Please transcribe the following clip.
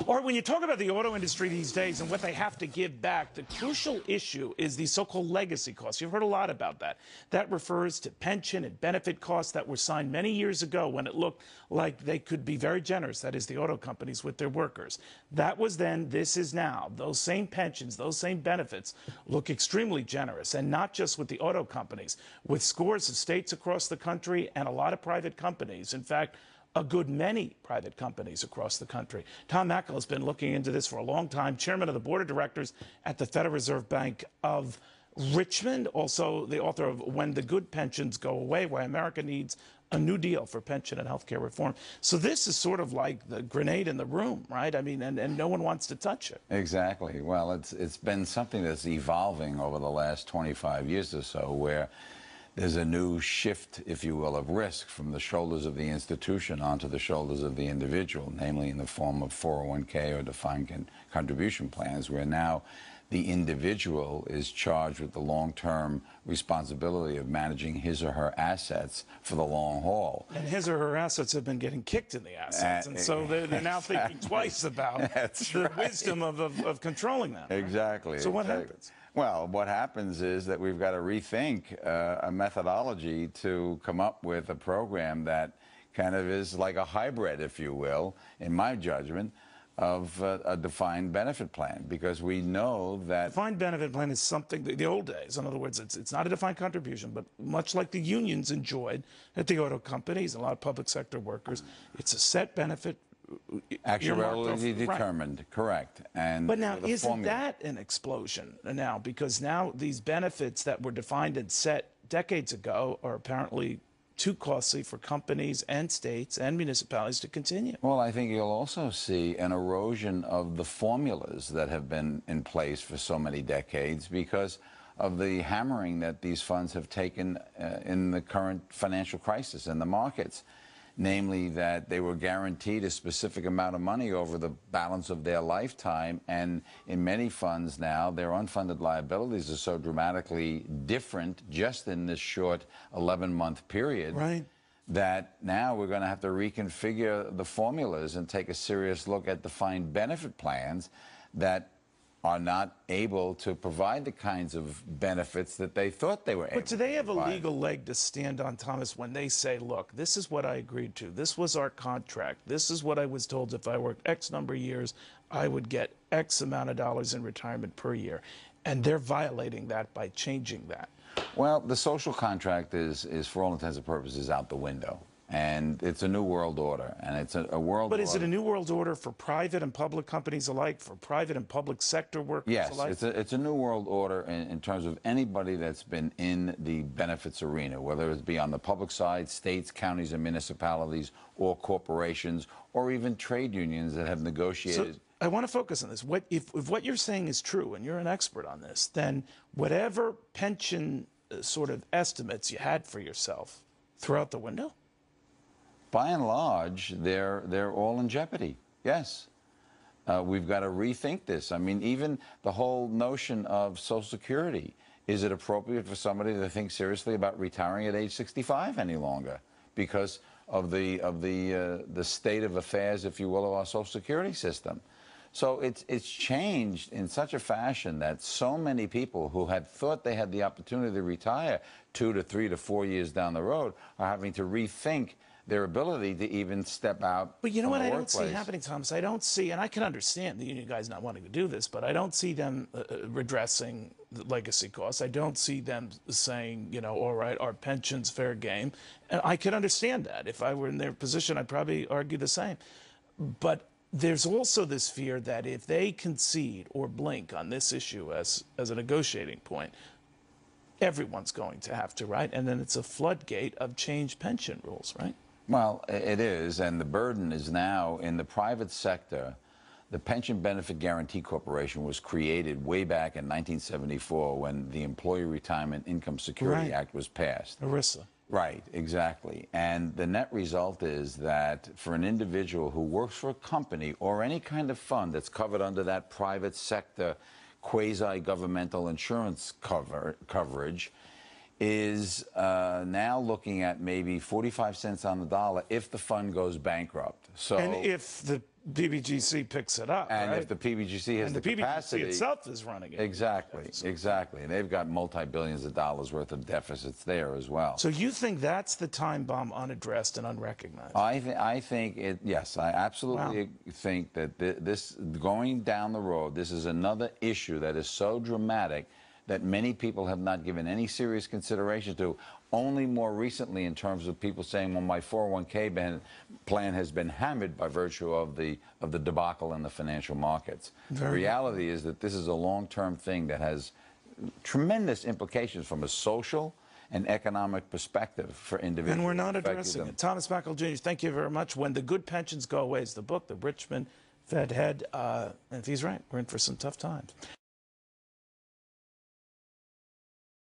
Or when you talk about the auto industry these days and what they have to give back, the crucial issue is the so-called legacy costs. You've heard a lot about that. That refers to pension and benefit costs that were signed many years ago when it looked like they could be very generous, that is, the auto companies with their workers. That was then, this is now. Those same pensions, those same benefits look extremely generous, and not just with the auto companies, with scores of states across the country and a lot of private companies. In fact, a good many private companies across the country. Tom Mackell has been looking into this for a long time, chairman of the board of directors at the Federal Reserve Bank of Richmond, also the author of When the Good Pensions Go Away, Why America Needs a New Deal for Pension and Healthcare Reform. So this is sort of like the grenade in the room, right? I mean, and no one wants to touch it. Exactly. Well, it's been something that's evolving over the last 25 years or so, where there's a new shift, if you will, of risk from the shoulders of the institution onto the shoulders of the individual, namely in the form of 401k or defined contribution plans, where now the individual is charged with the long-term responsibility of managing his or her assets for the long haul. And his or her assets have been getting kicked in the assets, and so they're now thinking twice about the wisdom of controlling that. Right? Exactly. So what happens? Well, what happens is that we've got to rethink a methodology to come up with a program that kind of is like a hybrid, if you will, in my judgment, of a defined benefit plan, because we know that defined benefit plan is something the old days. In other words, it's not a defined contribution, but much like the unions enjoyed at the auto companies and a lot of public sector workers, it's a set benefit. Actuarially determined, right. Correct. And but now, isn't that an explosion now? Because now these benefits that were defined and set decades ago are apparently too costly for companies and states and municipalities to continue. Well, I think you'll also see an erosion of the formulas that have been in place for so many decades because of the hammering that these funds have taken in the current financial crisis in the markets. Namely, that they were guaranteed a specific amount of money over the balance of their lifetime, and in many funds now, their unfunded liabilities are so dramatically different just in this short 11-month period, right, that now we're going to have to reconfigure the formulas and take a serious look at defined benefit plans that are not able to provide the kinds of benefits that they thought they were able to provide. But do they have a legal leg to stand on, Thomas, when they say, look, this is what I agreed to, this was our contract, this is what I was told if I worked X number of years, I would get X amount of dollars in retirement per year, and they're violating that by changing that? Well, the social contract is for all intents and purposes, out the window. And it's a new world order, and it's a world order. But is it a new world order for private and public companies alike, for private and public sector workers alike? Yes, it's a new world order in terms of anybody that's been in the benefits arena, whether it be on the public side, states, counties, and municipalities, or corporations, or even trade unions that have negotiated. So I want to focus on this. If what you're saying is true, and you're an expert on this, then whatever pension sort of estimates you had for yourself, throw out the window? By and large, they're all in jeopardy, yes. We've got to rethink this. I mean, even the whole notion of Social Security. Is it appropriate for somebody to think seriously about retiring at age 65 any longer because of the state of affairs, if you will, of our Social Security system? So it's changed in such a fashion that so many people who had thought they had the opportunity to retire 2 to 3 to 4 years down the road are having to rethink their ability to even step out. But you know what I don't see happening, Thomas? I don't see, and I can understand the union guys not wanting to do this, but I don't see them redressing the legacy costs. I don't see them saying, you know, all right, our pension's fair game. And I could understand that. If I were in their position, I'd probably argue the same. But there's also this fear that if they concede or blink on this issue as a negotiating point, everyone's going to have to, right? And then it's a floodgate of changed pension rules, right? Well, it is, and the burden is now in the private sector. The Pension Benefit Guaranty Corporation was created way back in 1974 when the Employee Retirement Income Security Act was passed. ERISA. Right, exactly. And the net result is that for an individual who works for a company or any kind of fund that's covered under that private sector quasi-governmental insurance coverage, is now looking at maybe 45 cents on the dollar if the fund goes bankrupt. So, and if PBGC picks it up, And right? if the PBGC has And the the PBGC capacity itself is running it. Exactly, exactly. And they've got multi-billions of dollars worth of deficits there as well. So you think that's the time bomb unaddressed and unrecognized? I think it, yes, I absolutely think that this, going down the road, this is another issue that is so dramatic that many people have not given any serious consideration to, only more recently in terms of people saying, well, my 401k plan has been hammered by virtue of the debacle in the financial markets. The reality is that this is a long-term thing that has tremendous implications from a social and economic perspective for individuals. And we're not addressing it. Thomas Mackell Jr., thank you very much. When the Good Pensions Go Away is the book, the Richmond Fed head. And if he's right, we're in for some tough times.